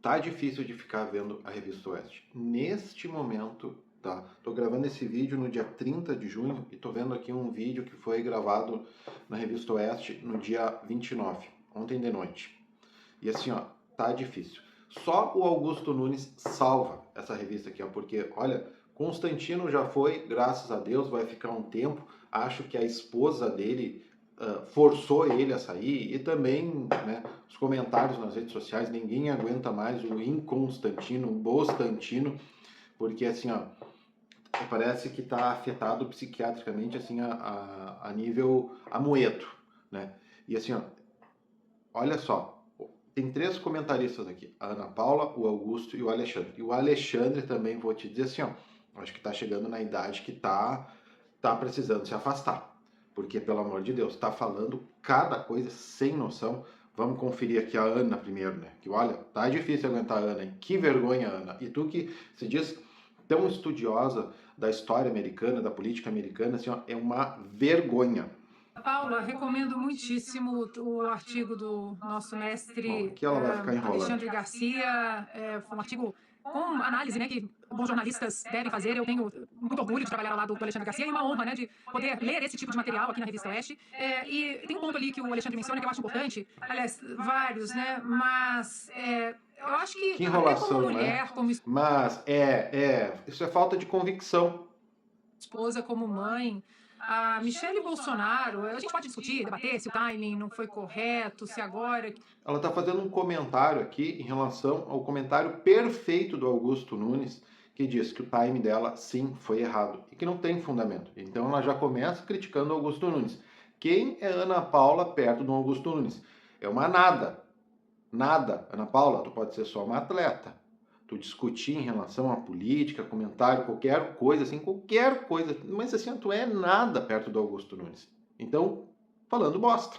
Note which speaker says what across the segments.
Speaker 1: Tá difícil de ficar vendo a Revista Oeste. Neste momento, tá? Tô gravando esse vídeo no dia 30 de junho e tô vendo aqui um vídeo que foi gravado na Revista Oeste no dia 29, ontem de noite. E assim, ó, tá difícil. Só o Augusto Nunes salva essa revista aqui, ó, porque, olha, Constantino já foi, graças a Deus, vai ficar um tempo. Acho que a esposa dele forçou ele a sair e também, né, os comentários nas redes sociais, ninguém aguenta mais o Inconstantino, o Bostantino, porque assim, ó, parece que está afetado psiquiatricamente assim a nível amoedo, né? E assim, ó, olha só, tem 3 comentaristas aqui, a Ana Paula, o Augusto e o Alexandre. E o Alexandre também, vou te dizer assim, ó, acho que está chegando na idade que tá precisando se afastar. Porque, pelo amor de Deus, tá falando cada coisa sem noção. Vamos conferir aqui a Ana primeiro, né? Que olha, tá difícil aguentar a Ana, hein? Que vergonha, Ana. E tu que se diz tão estudiosa da história americana, da política americana, assim, ó, é uma vergonha.
Speaker 2: Paula, recomendo muitíssimo o artigo do nosso
Speaker 1: Bom,
Speaker 2: mestre
Speaker 1: aqui ela vai ficar enrolando.
Speaker 2: Alexandre Garcia. Foi um artigo com análise, né, que bons jornalistas devem fazer. Eu tenho muito orgulho de trabalhar ao lado do Alexandre Garcia e uma honra, né, de poder ler esse tipo de material aqui na Revista Oeste. E tem um ponto ali que o Alexandre menciona que eu acho importante, aliás, vários, né, mas eu acho que
Speaker 1: Que
Speaker 2: até como
Speaker 1: enrolação, né?
Speaker 2: mulher, como
Speaker 1: Mas isso é falta de convicção.
Speaker 2: esposa, como mãe, a Michele Bolsonaro, a gente pode discutir, debater se o timing não foi correto, se agora.
Speaker 1: Ela está fazendo um comentário aqui em relação ao comentário perfeito do Augusto Nunes, que diz que o time dela sim foi errado e que não tem fundamento. Então ela já começa criticando o Augusto Nunes. Quem é Ana Paula perto do Augusto Nunes? É uma nada. Nada. Ana Paula, tu pode ser só uma atleta. Tu discutir em relação à política, comentário, qualquer coisa, assim, qualquer coisa. Mas assim, tu é nada perto do Augusto Nunes. Então, falando bosta.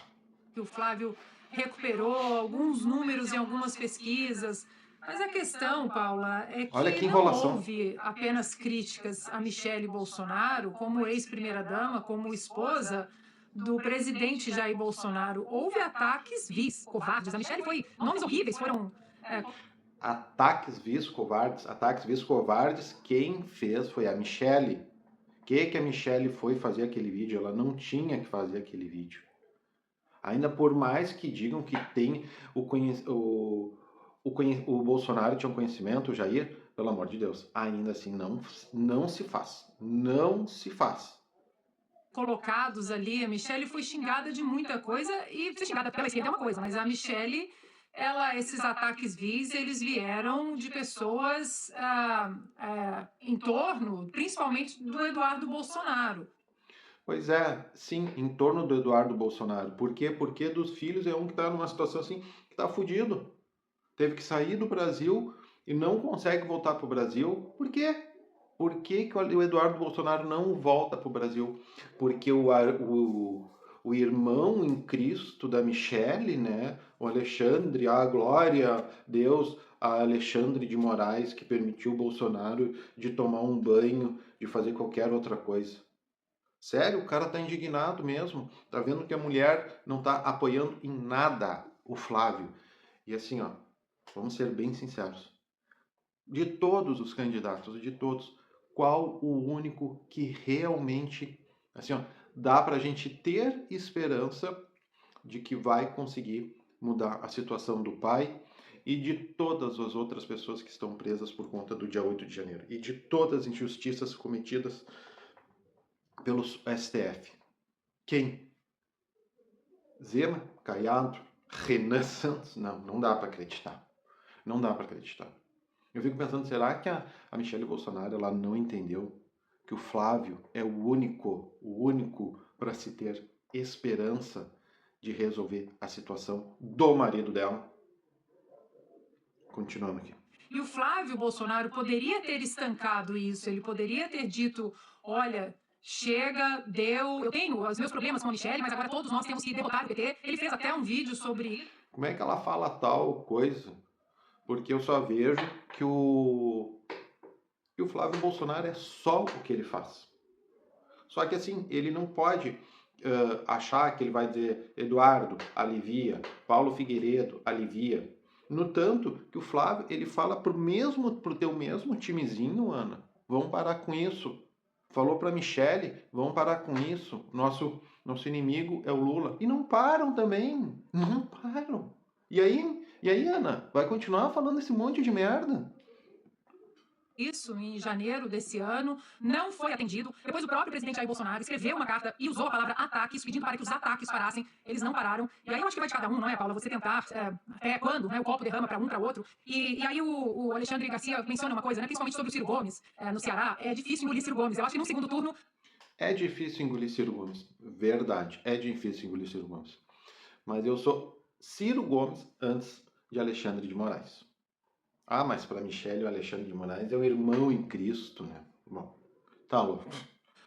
Speaker 2: Que o Flávio recuperou alguns números em algumas pesquisas. Mas a questão, Paula, é
Speaker 1: Olha
Speaker 2: que
Speaker 1: que
Speaker 2: não
Speaker 1: enrolação.
Speaker 2: houve apenas críticas a Michele Bolsonaro como ex-primeira-dama, como esposa do presidente Jair Bolsonaro. Houve ataques vis, covardes. A Michele foi. Nomes horríveis foram. é,
Speaker 1: Ataques vis covardes, quem fez foi a Michelle. Que a Michelle foi fazer aquele vídeo? Ela não tinha que fazer aquele vídeo. Ainda por mais que digam que tem o Bolsonaro tinha um conhecimento, o Jair, pelo amor de Deus, ainda assim não se faz. Não se faz.
Speaker 2: Colocados ali, a Michelle foi xingada de muita coisa, e ser xingada pela esquerda é uma coisa, mas a Michelle, esses ataques vis, eles vieram de pessoas em torno, principalmente do Eduardo Bolsonaro.
Speaker 1: Pois é, sim, em torno do Eduardo Bolsonaro. Por quê? Porque dos filhos é um que está numa situação assim, que está fudido. Teve que sair do Brasil e não consegue voltar para o Brasil. Por quê? Por que, que o Eduardo Bolsonaro não volta para o Brasil? Porque o irmão em Cristo da Michele, né? O Alexandre, a glória, Deus, a Alexandre de Moraes, que permitiu o Bolsonaro de tomar um banho, de fazer qualquer outra coisa. Sério, o cara tá indignado mesmo. Tá vendo que a mulher não tá apoiando em nada o Flávio. E assim, ó, vamos ser bem sinceros. De todos os candidatos, de todos, qual o único que realmente, assim, ó, dá pra gente ter esperança de que vai conseguir mudar a situação do pai e de todas as outras pessoas que estão presas por conta do dia 8 de janeiro e de todas as injustiças cometidas pelo STF. Quem? Zema, Caiado, Renan Santos? Não, não dá para acreditar. Não dá para acreditar. Eu fico pensando, será que a Michelle Bolsonaro ela não entendeu que o Flávio é o único para se ter esperança de resolver a situação do marido dela? Continuando aqui.
Speaker 2: E o Flávio Bolsonaro poderia ter estancado isso, ele poderia ter dito: olha, chega, deu, eu tenho os meus problemas com a Michelle, mas agora todos nós temos que derrotar o PT. Ele fez até um vídeo sobre.
Speaker 1: Como é que ela fala tal coisa? Porque eu só vejo que o Flávio Bolsonaro é só o que ele faz. Só que assim, ele não pode achar que ele vai dizer Eduardo, alivia, Paulo Figueiredo, alivia. No tanto que o Flávio, ele fala pro teu mesmo timezinho, Ana, vamos parar com isso. Falou pra Michele, vamos parar com isso. Nosso inimigo é o Lula. E não param também. Não param. E aí, Ana, vai continuar falando esse monte de merda?
Speaker 2: Isso em janeiro desse ano, não foi atendido. Depois o próprio presidente Jair Bolsonaro escreveu uma carta e usou a palavra ataques, pedindo para que os ataques parassem. Eles não pararam. E aí eu acho que vai de cada um, não é, Paula? Você tentar até quando, né, o copo derrama para um, para outro. E aí o Alexandre Garcia menciona uma coisa, né, principalmente sobre o Ciro Gomes no Ceará. É difícil engolir Ciro Gomes. Eu acho que no segundo turno.
Speaker 1: É difícil engolir Ciro Gomes. Verdade, é difícil engolir Ciro Gomes. Mas eu sou Ciro Gomes antes de Alexandre de Moraes. Ah, mas para Michele, o Alexandre de Moraes é o irmão em Cristo, né? Bom, tá louco.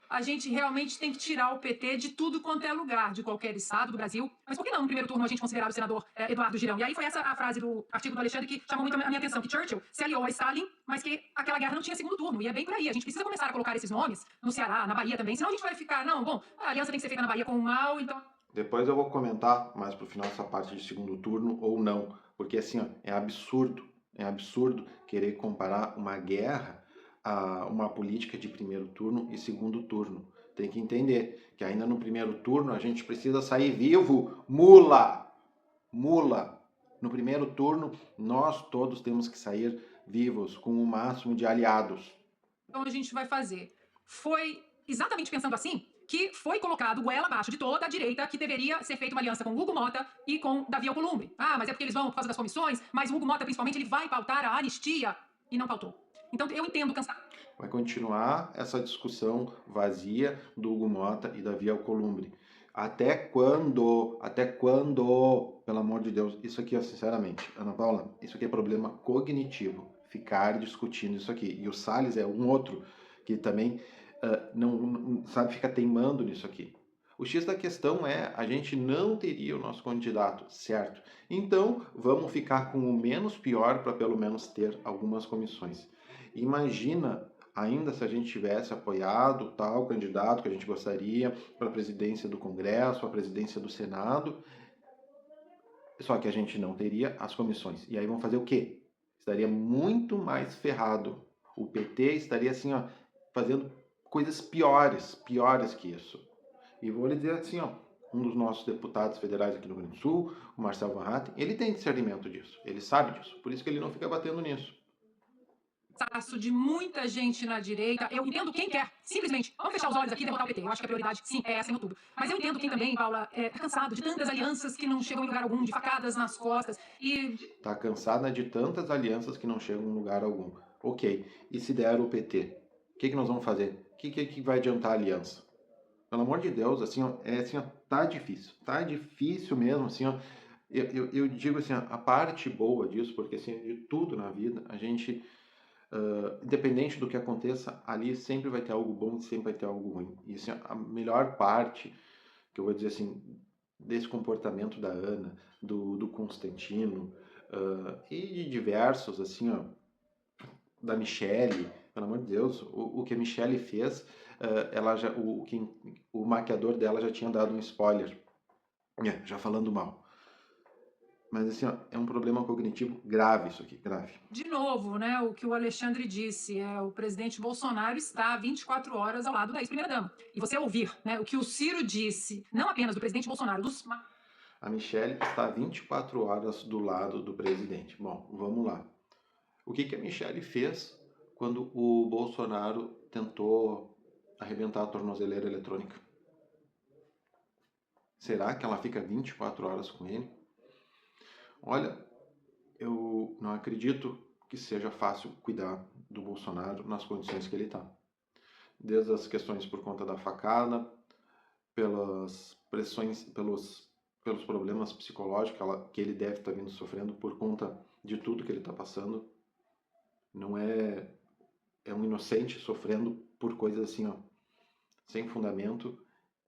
Speaker 2: A gente realmente tem que tirar o PT de tudo quanto é lugar, de qualquer estado do Brasil. Mas por que não, no primeiro turno, a gente considerar o senador Eduardo Girão? E aí foi essa a frase do artigo do Alexandre que chamou muito a minha atenção, que Churchill se aliou a Stalin, mas que aquela guerra não tinha segundo turno. E é bem por aí. A gente precisa começar a colocar esses nomes no Ceará, na Bahia também, senão a gente vai ficar, não, bom, a aliança tem que ser feita na Bahia com o mal, então...
Speaker 1: Depois eu vou comentar mais pro final essa parte de segundo turno ou não, porque assim, ó, é absurdo querer comparar uma guerra a uma política de primeiro turno e segundo turno. Tem que entender que ainda no primeiro turno a gente precisa sair vivo, mula, mula. No primeiro turno nós todos temos que sair vivos com o máximo de aliados.
Speaker 2: Então a gente vai fazer. Foi exatamente pensando assim que foi colocado goela abaixo de toda a direita que deveria ser feita uma aliança com Hugo Mota e com Davi Alcolumbre. Ah, mas é porque eles vão por causa das comissões, mas o Hugo Mota, principalmente, ele vai pautar a anistia e não pautou. Então eu entendo cansado.
Speaker 1: Vai continuar essa discussão vazia do Hugo Mota e Davi Alcolumbre. Até quando? Até quando? Pelo amor de Deus, isso aqui, sinceramente, Ana Paula, isso aqui é problema cognitivo. Ficar discutindo isso aqui. E o Salles é um outro que também não sabe, fica teimando nisso aqui. O X da questão é, a gente não teria o nosso candidato, certo? Então, vamos ficar com o menos pior para pelo menos ter algumas comissões. Imagina ainda se a gente tivesse apoiado tal candidato que a gente gostaria para a presidência do Congresso, para a presidência do Senado, só que a gente não teria as comissões. E aí vão fazer o quê? Estaria muito mais ferrado. O PT estaria assim, ó, fazendo coisas piores que isso. E vou lhe dizer assim, ó, um dos nossos deputados federais aqui no Rio Grande do Sul, o Marcelo Van Hatten, ele tem discernimento disso, ele sabe disso, por isso que ele não fica batendo nisso.
Speaker 2: De muita gente na direita. Eu entendo quem quer, simplesmente, vamos fechar os olhos aqui e derrotar o PT. Eu acho que a prioridade, sim, é essa em outubro. Mas eu entendo quem também, Paula, tá cansado de tantas alianças que não chegam em lugar algum, de facadas nas costas e...
Speaker 1: Tá cansada de tantas alianças que não chegam em lugar algum. Ok, e se der o PT? O que nós vamos fazer? O que vai adiantar a aliança? Pelo amor de Deus, assim, ó, assim, ó, tá difícil mesmo, assim, ó, eu digo assim, a parte boa disso, porque assim, de tudo na vida, a gente, independente do que aconteça, ali sempre vai ter algo bom e sempre vai ter algo ruim. E assim, a melhor parte, que eu vou dizer assim, desse comportamento da Ana, do Constantino, e de diversos, assim, ó, da Michelle, pelo amor de Deus, o que a Michelle fez, ela já, o maquiador dela já tinha dado um spoiler, já falando mal. Mas assim, ó, é um problema cognitivo grave isso aqui, grave.
Speaker 2: De novo, né, o que o Alexandre disse, o presidente Bolsonaro está 24 horas ao lado da ex-primeira-dama. E você ouvir, né, o que o Ciro disse, não apenas do presidente Bolsonaro, dos...
Speaker 1: A Michelle está 24 horas do lado do presidente. Bom, vamos lá. O que a Michelle fez quando o Bolsonaro tentou arrebentar a tornozeleira eletrônica? Será que ela fica 24 horas com ele? Olha, eu não acredito que seja fácil cuidar do Bolsonaro nas condições que ele está. Desde as questões por conta da facada, pelas pressões, pelos problemas psicológicos que ele deve estar vindo sofrendo por conta de tudo que ele está passando. Não é um inocente sofrendo por coisas assim, ó, sem fundamento.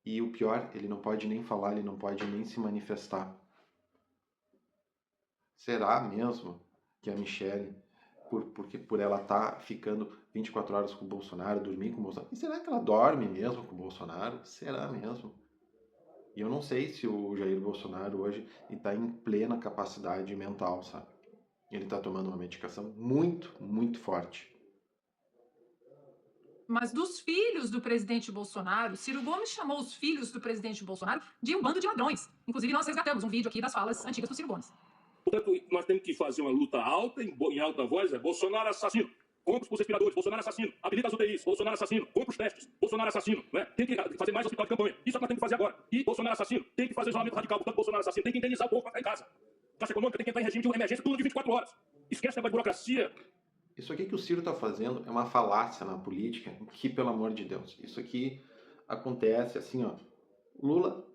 Speaker 1: E o pior, ele não pode nem falar, ele não pode nem se manifestar. Será mesmo que a Michelle, por ela estar ficando 24 horas com o Bolsonaro, dormir com o Bolsonaro, e será que ela dorme mesmo com o Bolsonaro? Será mesmo? E eu não sei se o Jair Bolsonaro hoje está em plena capacidade mental, sabe? Ele está tomando uma medicação muito, muito forte.
Speaker 2: Mas dos filhos do presidente Bolsonaro, Ciro Gomes chamou os filhos do presidente Bolsonaro de um bando de ladrões. Inclusive, nós resgatamos um vídeo aqui das falas antigas do Ciro Gomes.
Speaker 3: Portanto, nós temos que fazer uma luta alta, em alta voz, Bolsonaro assassino. Compra os respiradores, Bolsonaro assassino. Habilita as UTIs, Bolsonaro assassino. Compra os testes, Bolsonaro assassino. Né? Tem que fazer mais hospital de campanha. Isso é o que nós temos que fazer agora. E Bolsonaro assassino. Tem que fazer isolamento radical, portanto, Bolsonaro assassino. Tem que indenizar o povo para ficar em casa. Caixa econômica tem que entrar em regime de emergência tudo de 24 horas. Esquece da burocracia.
Speaker 1: Isso aqui que o Ciro está fazendo é uma falácia na política, que, pelo amor de Deus, isso aqui acontece assim, ó. Lula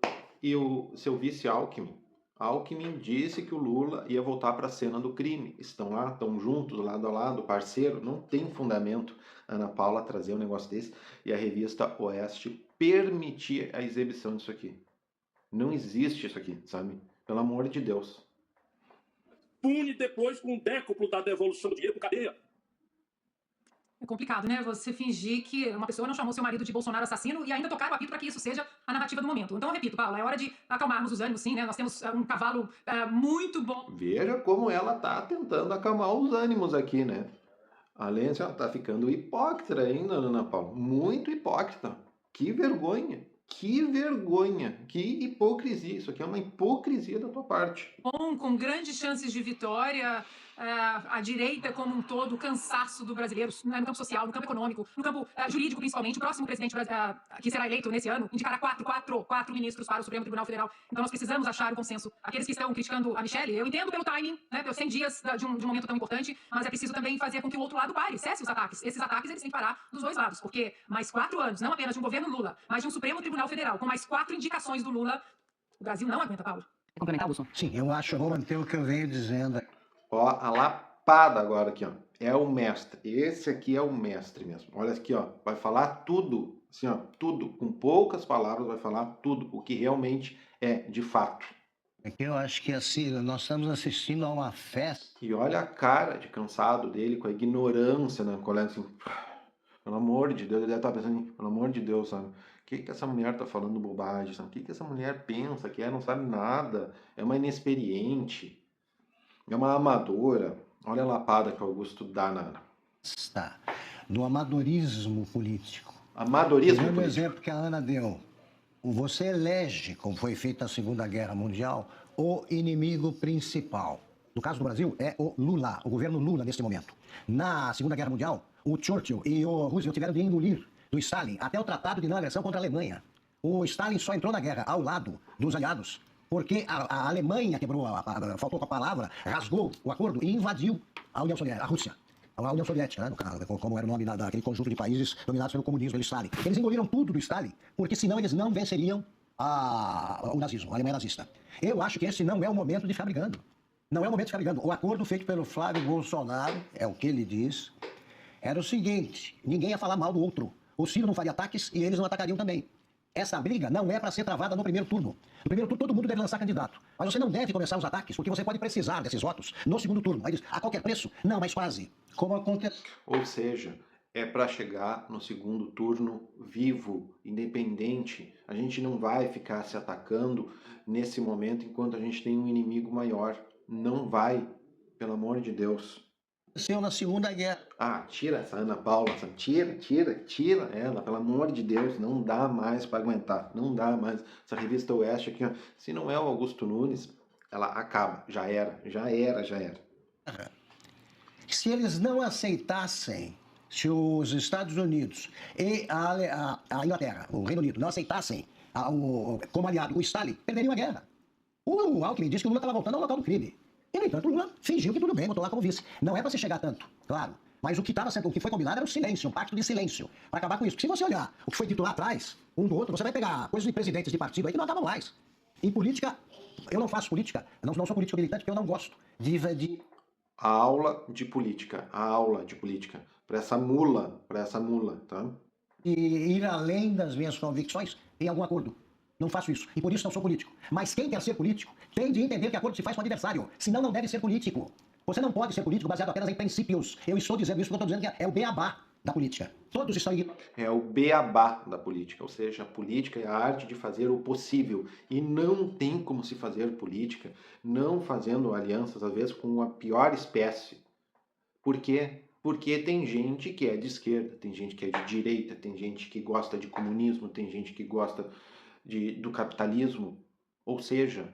Speaker 1: e o seu vice Alckmin. Alckmin disse que o Lula ia voltar para a cena do crime. Estão lá, estão juntos, lado a lado, parceiro. Não tem fundamento Ana Paula trazer um negócio desse e a revista Oeste permitir a exibição disso aqui. Não existe isso aqui, sabe? Pelo amor de Deus.
Speaker 3: Pune depois com um décuplo da devolução do dinheiro com cadeia.
Speaker 2: É complicado, né? Você fingir que uma pessoa não chamou seu marido de Bolsonaro assassino e ainda tocar o apito para que isso seja a narrativa do momento. Então, eu repito, Paula, é hora de acalmarmos os ânimos, sim, né? Nós temos um cavalo muito bom.
Speaker 1: Veja como ela tá tentando acalmar os ânimos aqui, né? Além disso, ela tá ficando hipócrita ainda, Ana Paula. Muito hipócrita. Que vergonha. Que vergonha. Que hipocrisia. Isso aqui é uma hipocrisia da tua parte.
Speaker 2: Bom, com grandes chances de vitória, a direita como um todo, o cansaço do brasileiro, né, no campo social, no campo econômico, no campo jurídico principalmente. O próximo presidente que será eleito nesse ano indicará quatro ministros para o Supremo Tribunal Federal. Então nós precisamos achar o consenso. Aqueles que estão criticando a Michelle, eu entendo pelo timing, né, pelos 100 dias de um momento tão importante, mas é preciso também fazer com que o outro lado pare, cesse os ataques. Esses ataques eles têm que parar dos dois lados, porque mais 4 anos, não apenas de um governo Lula, mas de um Supremo Tribunal Federal, com mais 4 indicações do Lula, o Brasil não aguenta, Paulo.
Speaker 4: Quer complementar, Wilson?
Speaker 5: Sim, eu acho, vou manter o que eu venho dizendo.
Speaker 1: Ó, a lapada agora aqui, ó. É o mestre. Esse aqui é o mestre mesmo. Olha aqui, ó. Vai falar tudo. Assim, ó. Tudo. Com poucas palavras vai falar tudo. O que realmente é, de fato.
Speaker 5: É que eu acho que assim, nós estamos assistindo a uma festa.
Speaker 1: E olha a cara de cansado dele, com a ignorância, né? Colega, assim, pelo amor de Deus, ele deve estar pensando, pelo amor de Deus, sabe? O que essa mulher tá falando bobagem, sabe? O que essa mulher pensa que é? Não sabe nada. É uma inexperiente. É uma amadora. Olha a lapada que o Augusto dá na...
Speaker 5: Está do amadorismo político.
Speaker 1: Amadorismo
Speaker 5: Pegando o
Speaker 1: político.
Speaker 5: exemplo que a Ana deu, você elege, como foi feito na Segunda Guerra Mundial, o inimigo principal. No caso do Brasil, é o Lula, o governo Lula neste momento. Na Segunda Guerra Mundial, o Churchill e o Roosevelt tiveram de engolir do Stalin até o Tratado de Não Agressão contra a Alemanha. O Stalin só entrou na guerra ao lado dos aliados porque a Alemanha quebrou, faltou com a palavra, rasgou o acordo e invadiu a União Soviética, a Rússia. A União Soviética, né, como era o nome daquele conjunto de países dominados pelo comunismo, pelo Stalin. Eles engoliram tudo do Stalin, porque senão eles não venceriam o nazismo, a Alemanha nazista. Eu acho que esse não é o momento de ficar brigando. Não é o momento de ficar brigando. O acordo feito pelo Flávio Bolsonaro, é o que ele diz, era o seguinte: ninguém ia falar mal do outro. O Ciro não faria ataques e eles não atacariam também. Essa briga não é para ser travada no primeiro turno. No primeiro turno, todo mundo deve lançar candidato. Mas você não deve começar os ataques, porque você pode precisar desses votos no segundo turno. Aí diz, a qualquer preço? Não, mas quase. Como acontece.
Speaker 1: Ou seja, é para chegar no segundo turno vivo, independente. A gente não vai ficar se atacando nesse momento enquanto a gente tem um inimigo maior. Não vai, pelo amor de Deus.
Speaker 5: Aconteceu na Segunda Guerra.
Speaker 1: Ah, tira essa Ana Paula, tira ela, pelo amor de Deus, não dá mais para aguentar, não dá mais. Essa revista Oeste aqui, ó, se não é o Augusto Nunes, ela acaba, já era.
Speaker 5: Se eles não aceitassem, se os Estados Unidos e a Inglaterra, o Reino Unido, não aceitassem como aliado o Stalin, perderiam a guerra. O Alckmin disse que o Lula estava voltando ao local do crime. E, no entanto, o Lula fingiu que tudo bem, botou lá como vice. Não é para se chegar tanto, claro. Mas o que foi combinado era o silêncio, um pacto de silêncio, para acabar com isso. Porque se você olhar o que foi dito lá atrás, um do outro, você vai pegar coisas de presidentes de partido aí que não acabam mais. Em política, eu não faço política, não sou político militante, porque eu não gosto de...
Speaker 1: A aula de política, para essa mula, tá?
Speaker 5: E ir além das minhas convicções em algum acordo. Não faço isso. E por isso não sou político. Mas quem quer ser político tem de entender que acordo se faz com o adversário. Senão não deve ser político. Você não pode ser político baseado apenas em princípios. Eu estou dizendo isso porque eu estou dizendo que é o beabá. da política. Todos estão ignorando.
Speaker 1: É o beabá da política, ou seja, a política é a arte de fazer o possível. E não tem como se fazer política não fazendo alianças, às vezes, com a pior espécie. Por quê? Porque tem gente que é de esquerda, tem gente que é de direita, tem gente que gosta de comunismo, tem gente que gosta do capitalismo. Ou seja,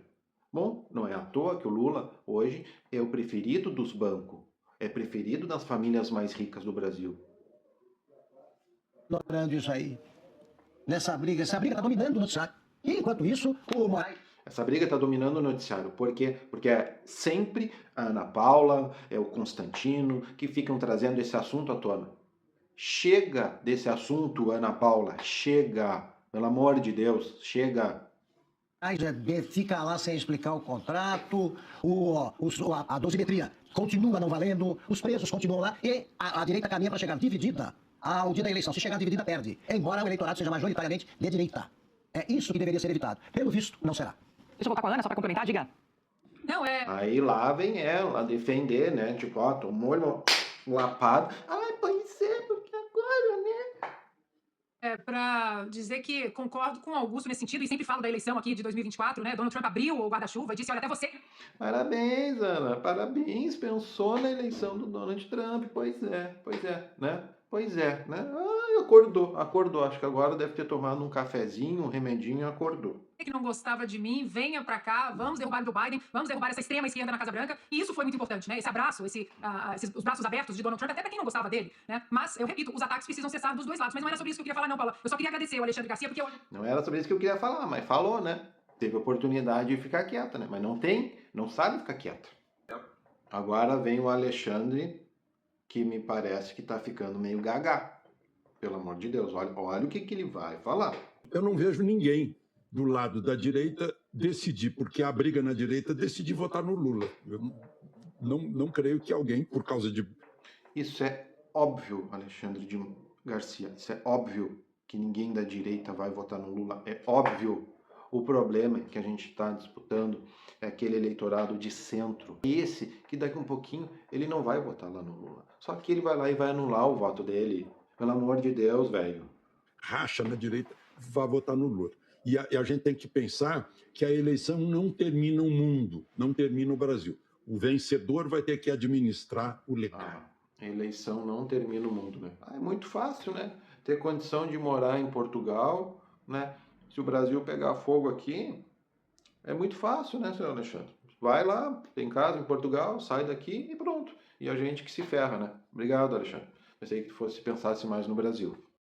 Speaker 1: bom, não é à toa que o Lula hoje é o preferido dos bancos, é preferido das famílias mais ricas do Brasil.
Speaker 5: Ignorando isso aí. Essa briga está dominando o noticiário. E, enquanto isso, o Moraes...
Speaker 1: Essa briga está dominando o noticiário. Por quê? Porque é sempre a Ana Paula, é o Constantino, que ficam trazendo esse assunto à tona. Chega desse assunto, Ana Paula. Chega. Pelo amor de Deus, chega.
Speaker 5: Fica lá sem explicar o contrato, a dosimetria continua não valendo, os preços continuam lá e a direita caminha para chegar dividida ao dia da eleição. Se chegar dividida, perde. Embora o eleitorado seja majoritariamente de direita. É isso que deveria ser evitado. Pelo visto, não será.
Speaker 4: Deixa eu voltar com a Ana, só para complementar, diga.
Speaker 2: Não,
Speaker 1: Aí lá vem ela defender, né? Tipo, ó, tomou lapado. Ai, pois é, porque agora, né?
Speaker 2: Para dizer que concordo com o Augusto nesse sentido, e sempre falo da eleição aqui de 2024, né? Donald Trump abriu o guarda-chuva e disse, olha, até você...
Speaker 1: Parabéns, Ana, parabéns. Pensou na eleição do Donald Trump. Pois é, né? Pois é, né? Ah, acordou. Acho que agora deve ter tomado um cafezinho, um remedinho e acordou.
Speaker 2: Que não gostava de mim, venha pra cá, vamos derrubar o Joe Biden, vamos derrubar essa extrema esquerda na Casa Branca, e isso foi muito importante, né? Esse abraço, os braços abertos de Donald Trump, até pra quem não gostava dele, né? Mas, eu repito, os ataques precisam cessar dos dois lados, mas não era sobre isso que eu queria falar não, Paula. Eu só queria agradecer o Alexandre Garcia, porque eu...
Speaker 1: Não era sobre isso que eu queria falar, mas falou, né? Teve oportunidade de ficar quieta, né? Mas não sabe ficar quieta. Agora vem o Alexandre, que me parece que tá ficando meio gaga. Pelo amor de Deus, olha o que ele vai falar.
Speaker 6: Eu não vejo ninguém do lado da direita decidir, porque a briga na direita, decidir votar no Lula. Eu não creio que alguém, por causa de...
Speaker 1: Isso é óbvio, Alexandre de Garcia. Isso é óbvio que ninguém da direita vai votar no Lula. É óbvio. O problema que a gente está disputando é aquele eleitorado de centro. Esse que daqui a um pouquinho ele não vai votar lá no Lula. Só que ele vai lá e vai anular o voto dele. Pelo amor de Deus, velho.
Speaker 6: Racha na direita, vai votar no Lula. E a gente tem que pensar que a eleição não termina o mundo, não termina o Brasil. O vencedor vai ter que administrar o legado.
Speaker 1: A eleição não termina o mundo, né? É muito fácil, né? Ter condição de morar em Portugal, né? Se o Brasil pegar fogo aqui, é muito fácil, né, senhor Alexandre? Vai lá, tem casa em Portugal, sai daqui e pronto. E a gente que se ferra, né? Obrigado, Alexandre. Pensei que pensasse mais no Brasil.